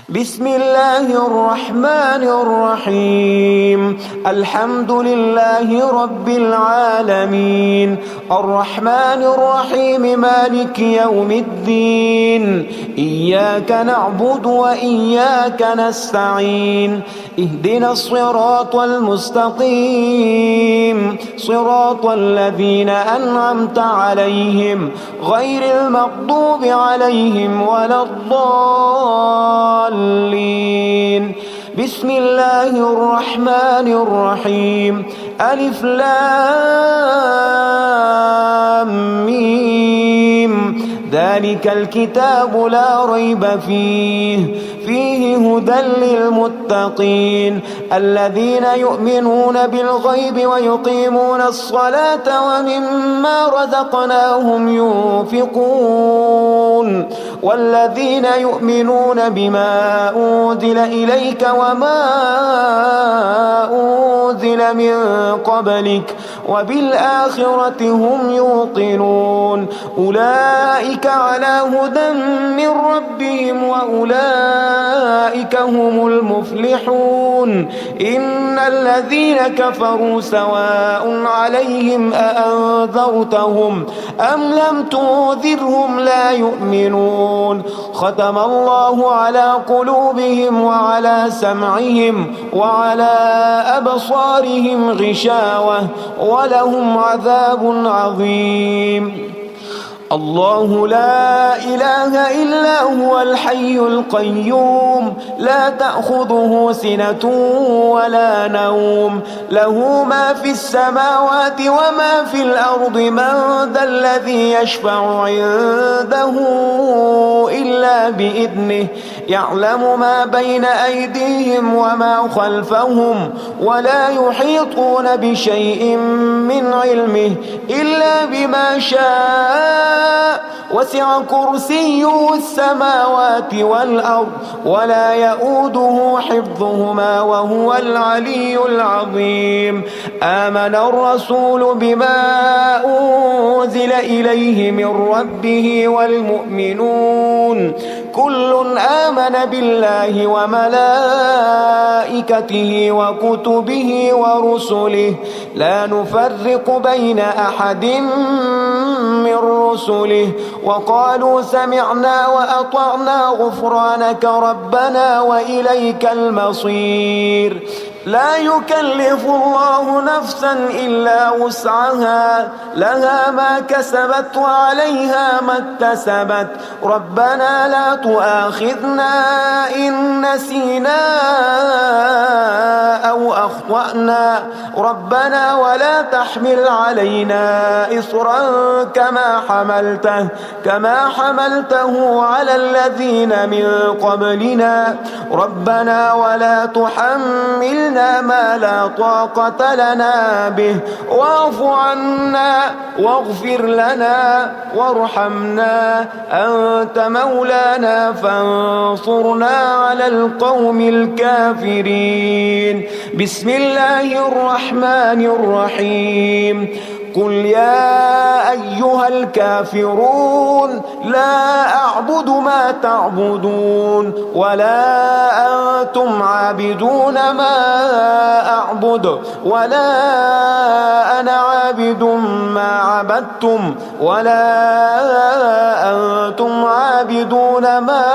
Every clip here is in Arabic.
بسم الله الرحمن الرحيم. الحمد لله رب العالمين، الرحمن الرحيم، مالك يوم الدين. إياك نعبد وإياك نستعين، اهدنا الصراط المستقيم، صراط الذين أنعمت عليهم غير المغضوب عليهم ولا الضالين. بسم الله الرحمن الرحيم. ألف لام ميم. ذلك الكتاب لا ريب فيه هدى للمتقين الذين يؤمنون بالغيب ويقيمون الصلاة ومما رزقناهم ينفقون والذين يؤمنون بما أنزل إليك وما أنزل من قبلك وبالآخرة هم يوقنون. أولئك على هدى من ربهم وأولئك هم المفلحون. إن الذين كفروا سواء عليهم أأنذرتهم أم لم تنذرهم لا يؤمنون. ختم الله على قلوبهم وعلى سمعهم وعلى أبصارهم غشاوة ولهم عذاب عظيم. الله لا إله إلا هو الحي القيوم، لا تأخذه سنة ولا نوم، له ما في السماوات وما في الأرض. من ذا الذي يشفع عنده إلا بإذنه، يعلم ما بين أيديهم وما خلفهم ولا يحيطون بشيء من علمه إلا بما شاء. وسع كرسيه السماوات والأرض ولا يؤوده حفظهما وهو العلي العظيم. آمن الرسول بما أنزل إليه من ربه والمؤمنون كل آمن بالله وملائكته وكتبه ورسله لا نفرق بين أحد من رسله وقالوا سمعنا وأطعنا غفرانك ربنا وإليك المصير. لا يكلف الله نفسا إلا وسعها، لها ما كسبت وعليها ما اكتسبت. ربنا لا تؤاخذنا إن نسينا أو أخطأنا، ربنا ولا تحمل علينا إصرا كما حملته على الذين من قبلنا. ربنا ولا تحملنا ما لا طاقة لنا به واعف عنا واغفر لنا وارحمنا، أنت مولانا فانصرنا على القوم الكافرين. بسم الله الرحمن الرحيم. قل يا أيها الكافرون لا أعبد ما تعبدون ولا أنتم عابدون ما أعبد ولا أنا عابد ما عبدتم ولا أنتم عابدون ما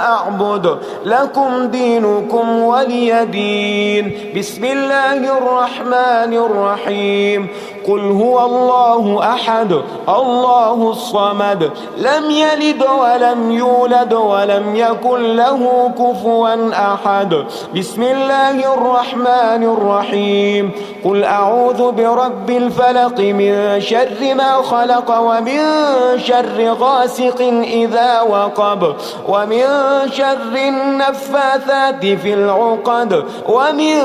أعبد، لكم دينكم ولي دين. بسم الله الرحمن الرحيم. قل هو الله أحد الله الصمد لم يلد ولم يولد ولم يكن له كفوا أحد. بسم الله الرحمن الرحيم. قل أعوذ برب الفلق من شر ما خلق ومن شر غاسق إذا وقب ومن شر النفاثات في العقد ومن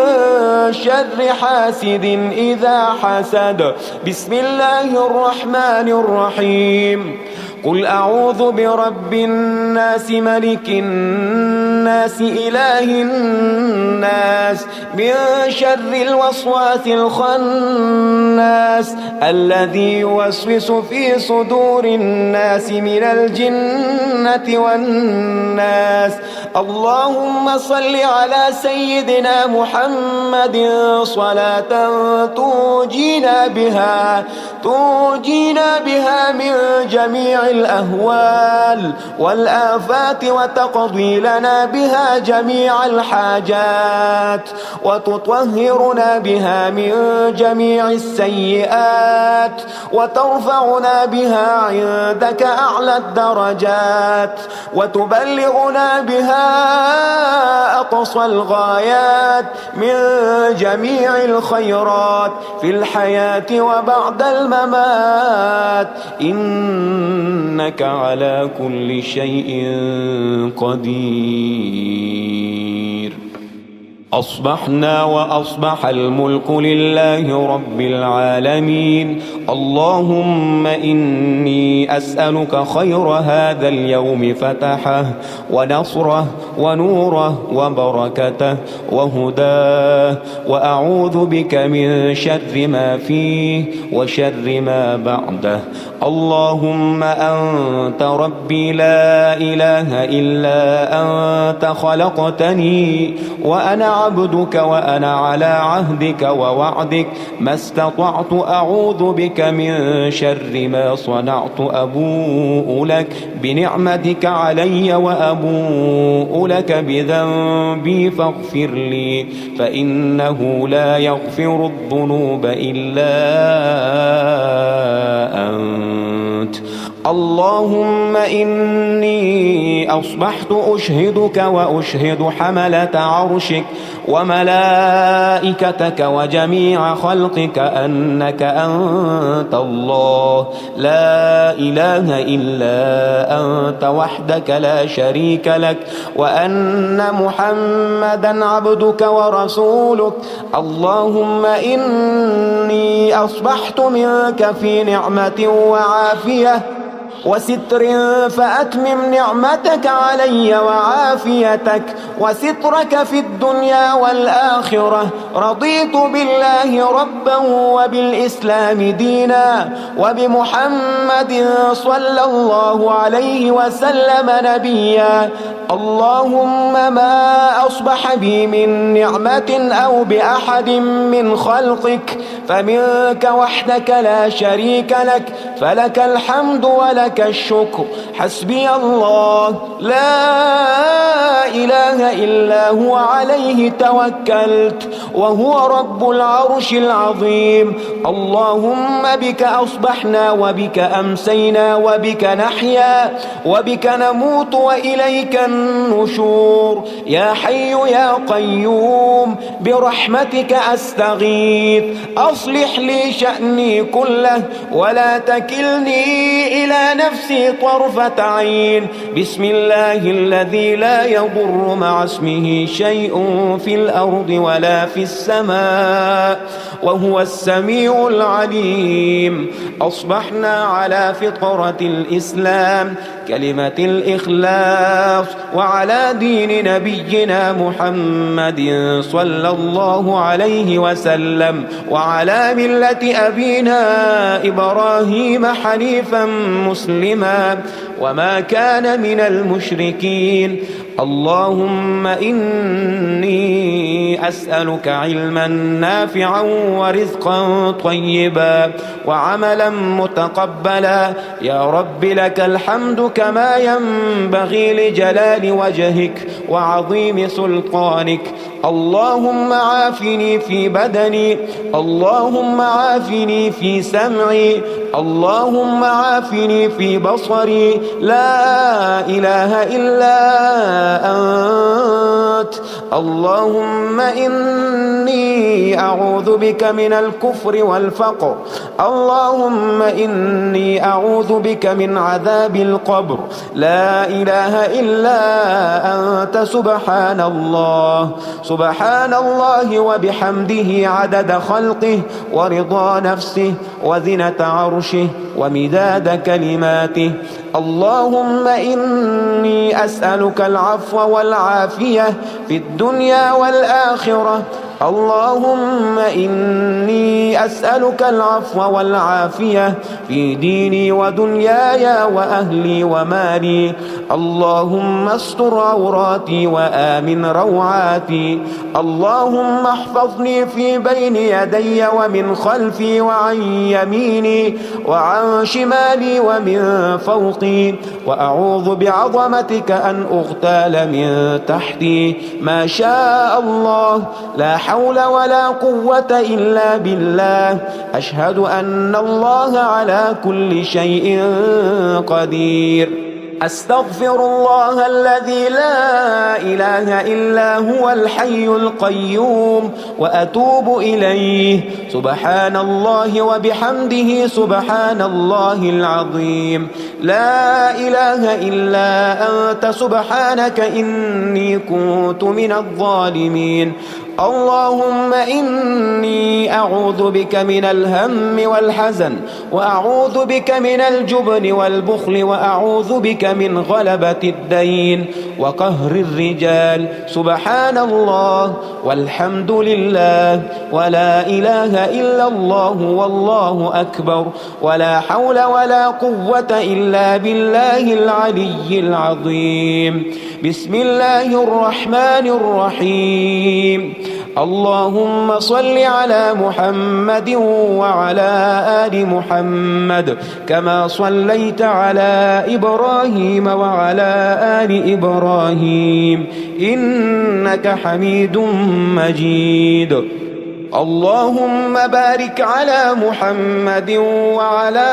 شر حاسد إذا حسد. بسم الله الرحمن الرحيم. قل أعوذ برب الناس ملك الناس إله الناس من شر الوسواس الخناس الذي يوسوس في صدور الناس من الجنة والناس. اللهم صل على سيدنا محمد صلاة تنجينا بها من جميع الأهوال والآفات وتقضي لنا بها جميع الحاجات وتطهرنا بها من جميع السيئات وترفعنا بها عندك أعلى الدرجات وتبلغنا بها أقصى الغايات من جميع الخيرات في الحياة وبعد الممات، إنك على كل شيء قدير. أصبحنا وأصبح الملك لله رب العالمين. اللهم إني أسألك خير هذا اليوم فتحه ونصره ونوره وبركته وهداه، وأعوذ بك من شر ما فيه وشر ما بعده. اللهم أنت ربي لا إله إلا أنت، خلقتني وأنا عبدك وأنا على عهدك ووعدك ما استطعت، أعوذ بك من شر ما صنعت. أبوء لك بنعمتك علي وأبوء لك بذنبي فاغفر لي، فإنه لا يغفر الذنوب إلا أنت. اللهم إني أصبحت أشهدك وأشهد حملة عرشك وملائكتك وجميع خلقك أنك أنت الله لا إله إلا أنت وحدك لا شريك لك، وأن محمدا عبدك ورسولك. اللهم إني أصبحت منك في نعمة وعافية وستر، فأتمم نعمتك علي وعافيتك وسترك في الدنيا والآخرة. رضيت بالله ربا وبالإسلام دينا وبمحمد صلى الله عليه وسلم نبيا. اللهم ما أصبح بي من نعمة أو بأحد من خلقك فمنك وحدك لا شريك لك، فلك الحمد ولك الشكر. حسبي الله لا إله إلا هو عليه توكلت وهو رب العرش العظيم. اللهم بك أصبحنا وبك أمسينا وبك نحيا وبك نموت وإليك النشور. يا حي يا قيوم برحمتك أستغيث، أصلح لي شأني كله ولا تكلني إلى نفسي طرفة عين. بسم الله الذي لا يضر مع اسمه شيء في الأرض ولا في السماء وهو السميع العليم. أصبحنا على فطرة الإسلام كلمة الإخلاص وعلى دين نبينا محمد صلى الله عليه وسلم وعلى ملة أبينا إبراهيم حنيفا مسلما وما كان من المشركين. اللهم إني أسألك علما نافعا ورزقا طيبا وعملا متقبلا. يا رب لك الحمد كما ينبغي لجلال وجهك وعظيم سلطانك. اللهم عافني في بدني، اللهم عافني في سمعي، اللهم عافني في بصري. لا إله إلا أنت. اللهم إني أعوذ بك من الكفر والفقر. اللهم إني أعوذ بك من عذاب القبر. لا إله إلا أنت. سبحان الله سبحان الله وبحمده عدد خلقه ورضا نفسه وزنة عرشه ومداد كلماته. اللهم إني أسألك العفو والعافية في الدنيا والآخرة. اللهم إني أسألك العفو والعافية في ديني ودنياي وأهلي ومالي. اللهم استر عوراتي وآمن روعاتي. اللهم احفظني في بين يدي ومن خلفي وعن يميني وعن شمالي ومن فوقي، وأعوذ بعظمتك أن أغتال من تحتي. ما شاء الله، لا حول ولا قوة إلا بالله. أشهد أن الله على كل شيء قدير. أستغفر الله الذي لا إله إلا هو الحي القيوم وأتوب إليه. سبحان الله وبحمده سبحان الله العظيم. لا إله إلا أنت سبحانك إني كنت من الظالمين. اللهم إني أعوذ بك من الهم والحزن، وأعوذ بك من الجبن والبخل، وأعوذ بك من غلبة الدين وقهر الرجال. سبحان الله والحمد لله ولا إله إلا الله والله أكبر، ولا حول ولا قوة إلا بالله العلي العظيم. بسم الله الرحمن الرحيم. اللهم صل على محمد وعلى آل محمد كما صليت على إبراهيم وعلى آل إبراهيم إنك حميد مجيد. اللهم بارك على محمد وعلى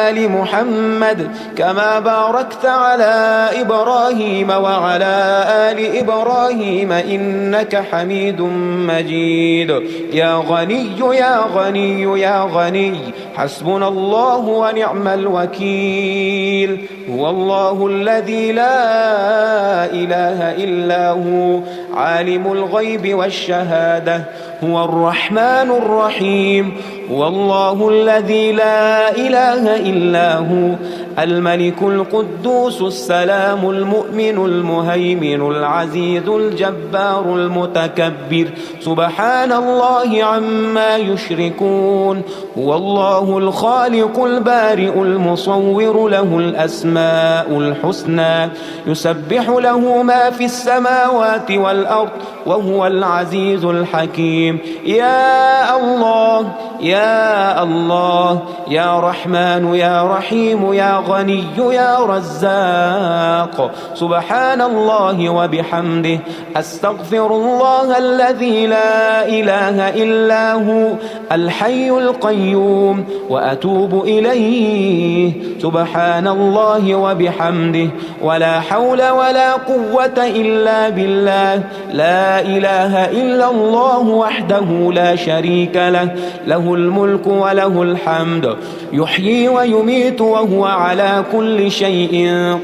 آل محمد كما باركت على إبراهيم وعلى آل إبراهيم إنك حميد مجيد. يا غني يا غني يا غني، حسبنا الله ونعم الوكيل. هو الله الذي لا إله إلا هو، عالم الغيب والشهادة، هو الرحمن الرحيم. هو الله الذي لا إله إلا هو، الملك القدوس السلام المؤمن المهيمن العزيز الجبار المتكبر. سبحان الله عما يشركون. هو الله الخالق البارئ المصور، له الأسماء الحسنى، يسبح له ما في السماوات والأرض، وهو العزيز الحكيم. يا الله يا الله، يا رحمن يا رحيم، يا غني يا رزاق. سبحان الله وبحمده. أستغفر الله الذي لا إله إلا هو، الحي القيوم، وأتوب إليه. سبحان الله وبحمده، ولا حول ولا قوة إلا بالله. لا إله إلا الله وحده لا شريك له، له الملك وله الحمد، يحيي ويميت وهو على كل شيء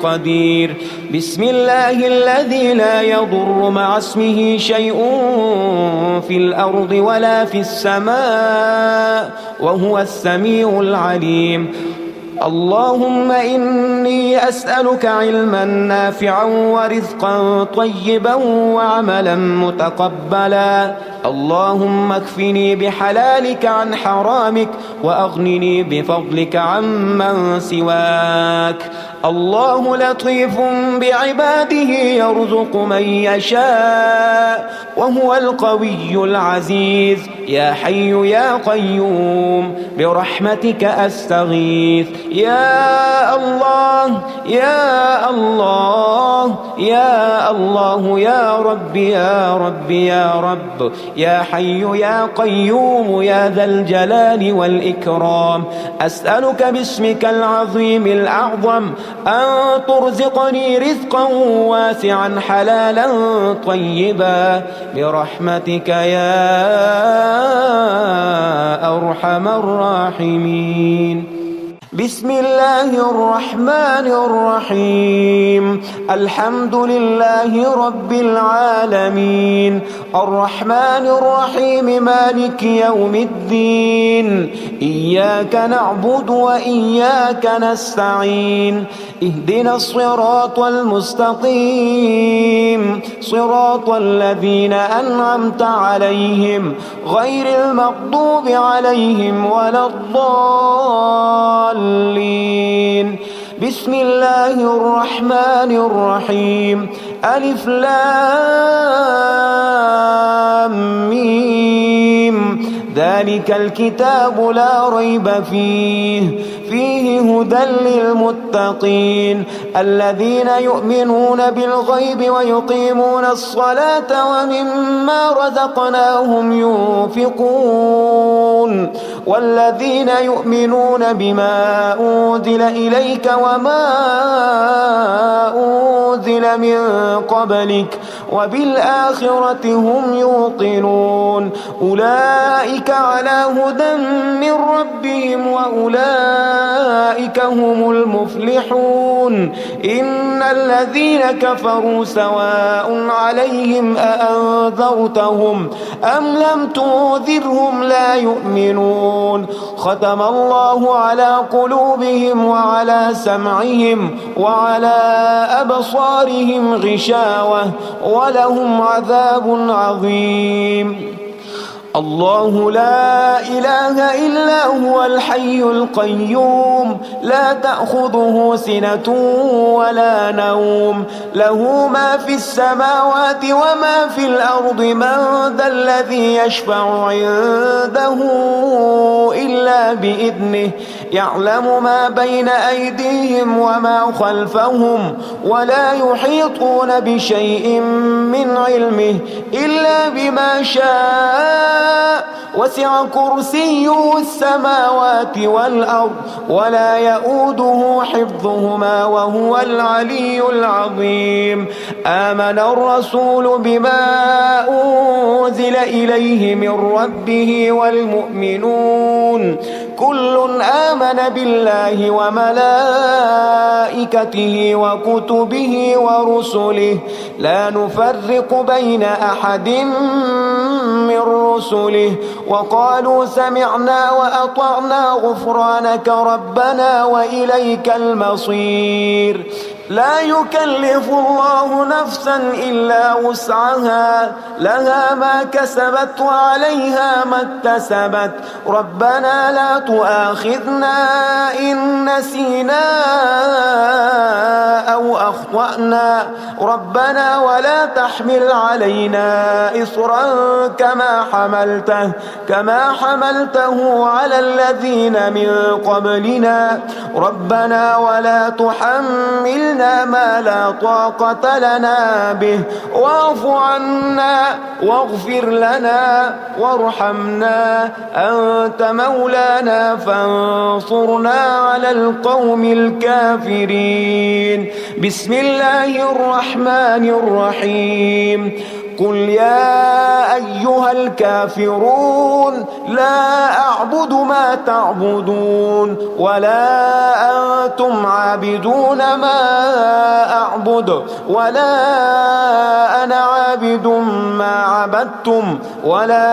قدير. بسم الله الذي لا يضر مع اسمه شيء في الأرض ولا في السماء، وهو السميع العليم. اللهم إني أسألك علما نافعا ورزقا طيبا وعملا متقبلا. اللهم اكفني بحلالك عن حرامك، وأغنني بفضلك عمن سواك. الله لطيف بعباده يرزق من يشاء، وهو القوي العزيز. يا حي يا قيوم برحمتك أستغيث. يا الله يا الله يا الله، يا رب يا رب يا رب، يا حي يا قيوم يا ذا الجلال والإكرام. أسألك باسمك العظيم الأعظم أن ترزقني رزقا واسعا حلالا طيبا برحمتك يا أرحم الراحمين. بسم الله الرحمن الرحيم الحمد لله رب العالمين الرحمن الرحيم مالك يوم الدين إياك نعبد وإياك نستعين اهدنا الصراط المستقيم صراط الذين أنعمت عليهم غير المغضوب عليهم ولا الضالين بسم الله الرحمن الرحيم ألف لام ميم ذلك الكتاب لا ريب فيه هدى للمتقين الذين يؤمنون بالغيب ويقيمون الصلاة ومما رزقناهم ينفقون والذين يؤمنون بما أنزل إليك وما أنزل من قبلك وبالآخرة هم يوقنون أولئك على هدى من ربهم وأولئك هم المفلحون إن الذين كفروا سواء عليهم أأنذرتهم أم لم تنذرهم لا يؤمنون ختم الله على قلوبهم وعلى سمعهم وعلى أبصارهم غشاوة ولهم عذاب عظيم الله لا إله إلا هو الحي القيوم لا تأخذه سنة ولا نوم له ما في السماوات وما في الأرض من ذا الذي يشفع عنده إلا بإذنه يعلم ما بين أيديهم وما خلفهم ولا يحيطون بشيء من علمه إلا بما شاء وسع كرسيه السماوات والأرض ولا يؤوده حفظهما وهو العلي العظيم آمن الرسول بما أنزل إليه من ربه والمؤمنون كل آمن بالله وملائكته وكتبه ورسله لا نفرق بين أحد من رسله وقالوا سمعنا وأطعنا غفرانك ربنا وإليك المصير لا يكلف الله نفسا إلا وسعها لها ما كسبت وعليها ما اكتسبت ربنا لا تؤاخذنا إن نسينا أو أخطأنا ربنا ولا تحمل علينا إصرا كما حملته على الذين من قبلنا ربنا ولا تحملنا ما لا طاقة لنا به واعف عنا واغفر لنا وارحمنا أنت مولانا فانصرنا على القوم الكافرين بسم الله الرحمن الرحيم قل يا أيها الكافرون لا أعبد ما تعبدون ولا أنتم عابدون ما أعبد ولا أنا عابد ما عبدتم ولا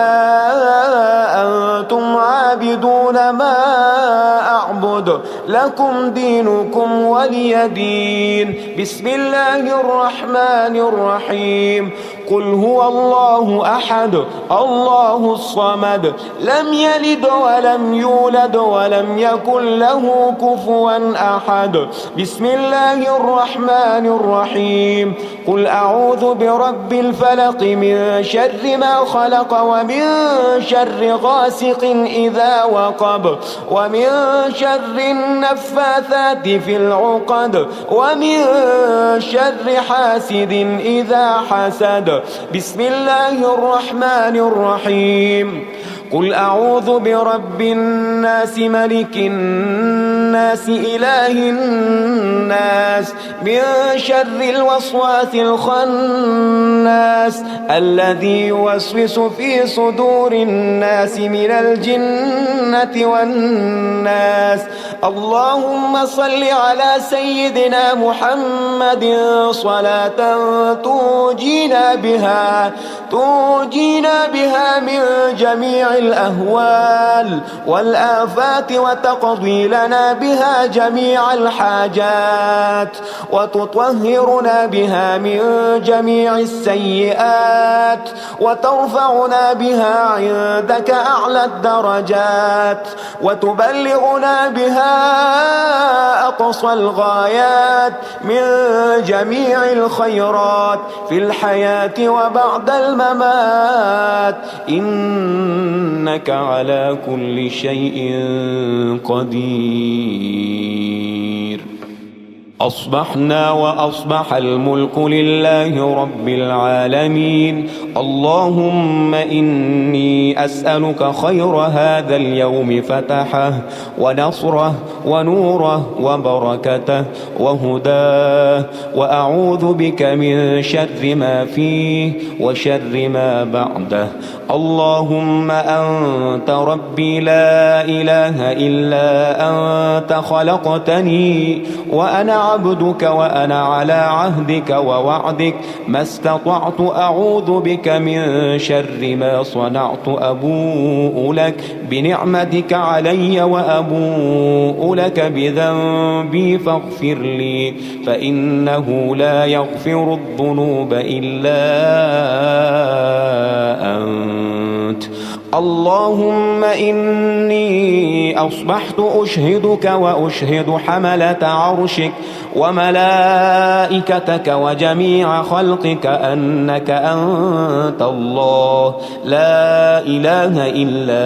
أنتم عابدون ما أعبد لكم دينكم ولي دين بسم الله الرحمن الرحيم قل هو الله أحد الله الصمد لم يلد ولم يولد ولم يكن له كفوا أحد بسم الله الرحمن الرحيم قل أعوذ برب الفلق من شر ما خلق ومن شر غاسق إذا وقب ومن شر النفاثات في العقد ومن شر حاسد إذا حسد بسم الله الرحمن الرحيم قل أعوذ برب الناس ملك الناس إله الناس من شر الوسواس الخناس الذي يوسوس في صدور الناس من الجنة والناس. اللهم صل على سيدنا محمد صلاة تنجينا بها من جميع الأهوال والآفات وتقضي لنا بها جميع الحاجات وتطهرنا بها من جميع السيئات وترفعنا بها عندك أعلى الدرجات وتبلغنا بها أقصى الغايات من جميع الخيرات في الحياة وبعد الممات، إنك على كل شيء قدير. أصبحنا وأصبح الملك لله رب العالمين. اللهم إني أسألك خير هذا اليوم فتحه ونصره ونوره وبركته وهداه، وأعوذ بك من شر ما فيه وشر ما بعده. اللهم أنت ربي لا إله إلا أنت، خلقتني وأنا عبدك وأنا على عهدك ووعدك ما استطعت. أعوذ بك من شر ما صنعت. أبوء لك بنعمتك علي وأبوء لك بذنبي فاغفر لي، فإنه لا يغفر الذنوب إلا أنت. اللهم إني أصبحت أشهدك وأشهد حملة عرشك وملائكتك وجميع خلقك أنك أنت الله لا إله إلا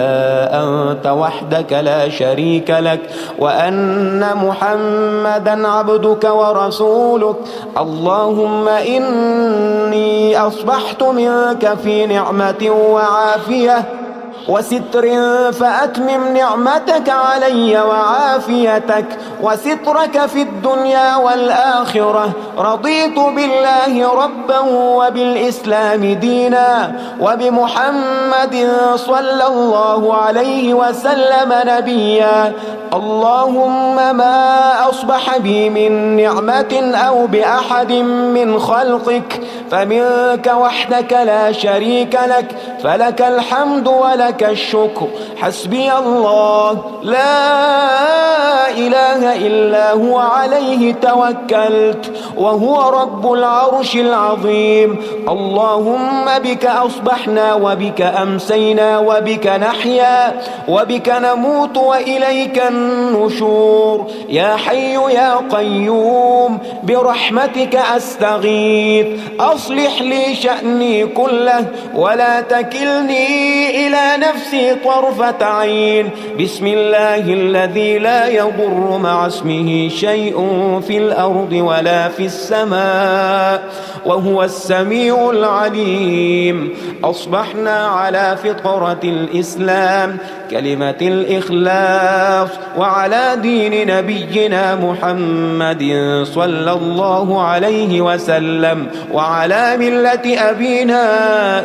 أنت وحدك لا شريك لك، وأن محمدا عبدك ورسولك. اللهم إني أصبحت منك في نعمة وعافية وستر، فأتمم نعمتك علي وعافيتك وسترك في الدنيا والآخرة. رضيت بالله ربا وبالإسلام دينا وبمحمد صلى الله عليه وسلم نبيا. اللهم ما أصبح بي من نعمة أو بأحد من خلقك فمنك وحدك لا شريك لك، فلك الحمد ولك الشكر. حسبي الله لا إله إلا هو، عليه توكلت وهو رب العرش العظيم. اللهم بك أصبحنا وبك أمسينا وبك نحيا وبك نموت وإليك النشور. يا حي يا قيوم برحمتك أستغيث، أصلح لي شأني كله ولا تكلني إلى نفسي طرفة عين. بسم الله الذي لا يضر مع اسمه شيء في الأرض ولا في السماء وهو السميع العليم. أصبحنا على فطرة الإسلام كلمة الإخلاص وعلى دين نبينا محمد صلى الله عليه وسلم وعلى ملة أبينا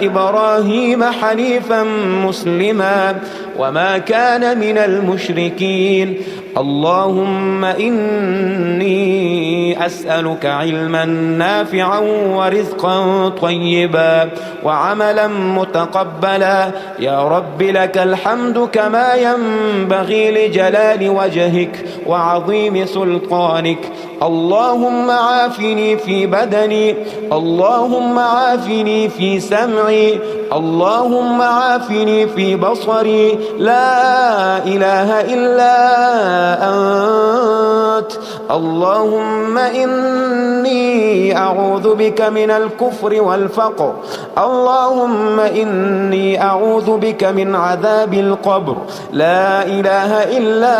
إبراهيم حنيفا مسلما وما كان من المشركين. اللهم إني أسألك علما نافعا ورزقا طيبا وعملا متقبلا. يا رب لك الحمد كما ينبغي لجلال وجهك وعظيم سلطانك. اللهم عافني في بدني، اللهم عافني في سمعي، اللهم عافني في بصري. لا إله إلا أنت. اللهم إني أعوذ بك من الكفر والفقر. اللهم إني أعوذ بك من عذاب القبر. لا إله إلا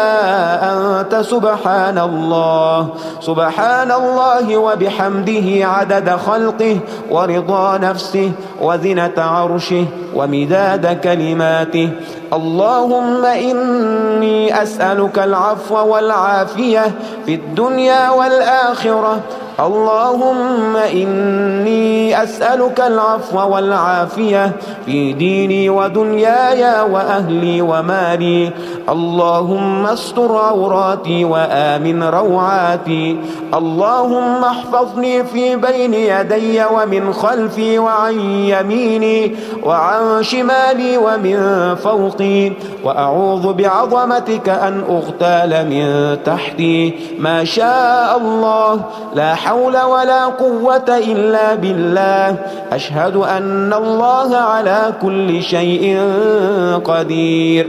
أنت. سبحان الله سبحان الله وبحمده عدد خلقه ورضا نفسه وزنة عرشه ومداد كلماته. اللهم إني أسألك العفو والعافية في الدنيا والآخرة. اللهم إني أسألك العفو والعافية في ديني ودنياي وأهلي ومالي. اللهم استر عوراتي وآمن روعاتي. اللهم احفظني في بين يدي ومن خلفي وعن يميني وعن شمالي ومن فوقي، وأعوذ بعظمتك أن أغتال من تحتي. ما شاء الله، لا حول ولا قوة إلا بالله. أشهد أن الله على كل شيء قدير.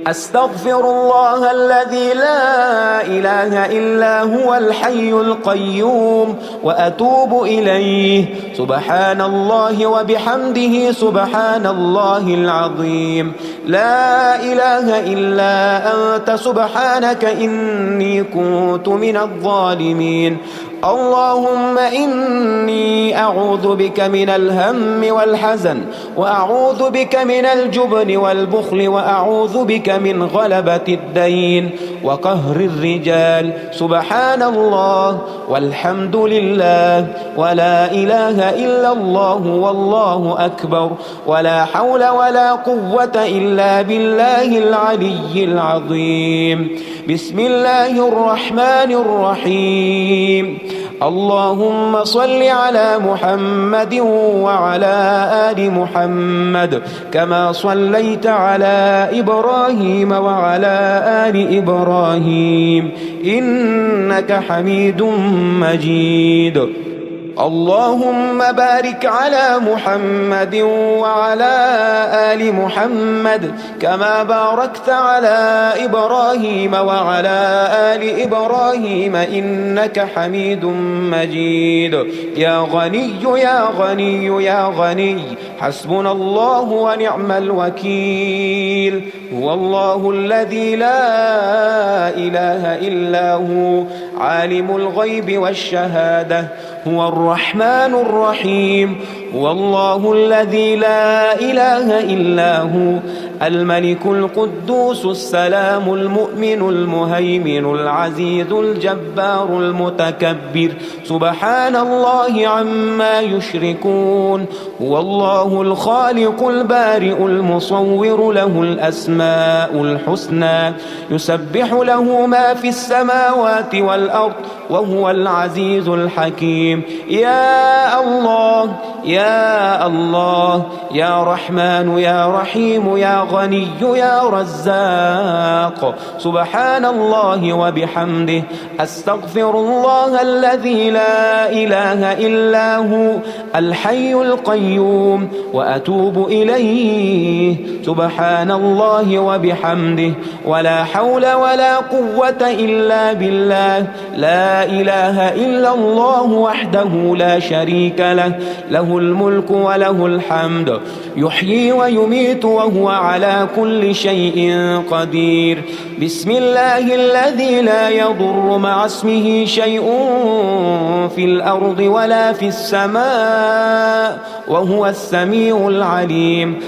أستغفر الله الذي لا إله إلا هو الحي القيوم وأتوب إليه. سبحان الله وبحمده سبحان الله العظيم. لا إله إلا أنت سبحانك إني كنت من الظالمين. اللهم إني أعوذ بك من الهم والحزن، وأعوذ بك من الجبن والبخل، وأعوذ بك من غلبة الدين وقهر الرجال. سبحان الله والحمد لله ولا إله إلا الله والله أكبر، ولا حول ولا قوة إلا بالله العلي العظيم. بسم الله الرحمن الرحيم. اللهم صل على محمد وعلى آل محمد كما صليت على إبراهيم وعلى آل إبراهيم إنك حميد مجيد. اللهم بارك على محمد وعلى آل محمد كما باركت على إبراهيم وعلى آل إبراهيم إنك حميد مجيد. يا غني يا غني يا غني، حسبنا الله ونعم الوكيل. هو الله الذي لا إله إلا هو، عالم الغيب والشهادة، هو الرحمن الرحيم. هو الله الذي لا إله إلا هو، الملك القدوس السلام المؤمن المهيمن العزيز الجبار المتكبر. سبحان الله عما يشركون. هو الله الخالق البارئ المصور، له الأسماء الحسنى، يسبح له ما في السماوات والأرض، وهو العزيز الحكيم. يا الله يا الله، يا رحمن يا رحيم، يا غني يا رزاق. سبحان الله وبحمده. أستغفر الله الذي لا إله إلا هو، الحي القيوم، وأتوب إليه. سبحان الله وبحمده، ولا حول ولا قوة إلا بالله. لا إله إلا الله وحده لا شريك له، له الملك وله الحمد، يحيي ويميت وهو على كل شيء قدير. بسم الله الذي لا يضر مع اسمه شيء في الأرض ولا في السماء، وهو السميع العليم.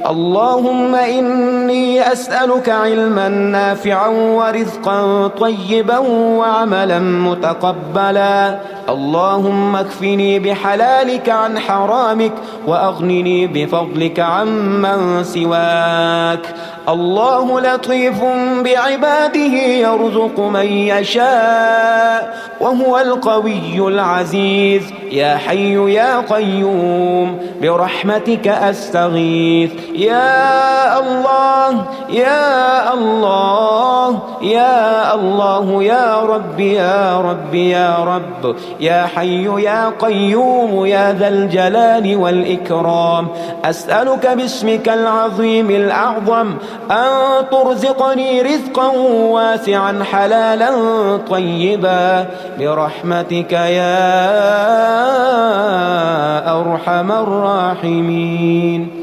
اللهم إني أسألك علما نافعا ورزقا طيبا وعملا متقبلا. اللهم اكفني بحلالك عن حرامك، وأغنني بفضلك عمن سواك. الله لطيف بعباده يرزق من يشاء، وهو القوي العزيز. يا حي يا قيوم برحمتك أستغيث. يا الله يا الله يا الله، يا رب يا رب يا رب، يا حي يا قيوم يا ذا الجلال والإكرام. أسألك باسمك العظيم الأعظم أن ترزقني رزقا واسعا حلالا طيبا برحمتك يا أرحم الراحمين.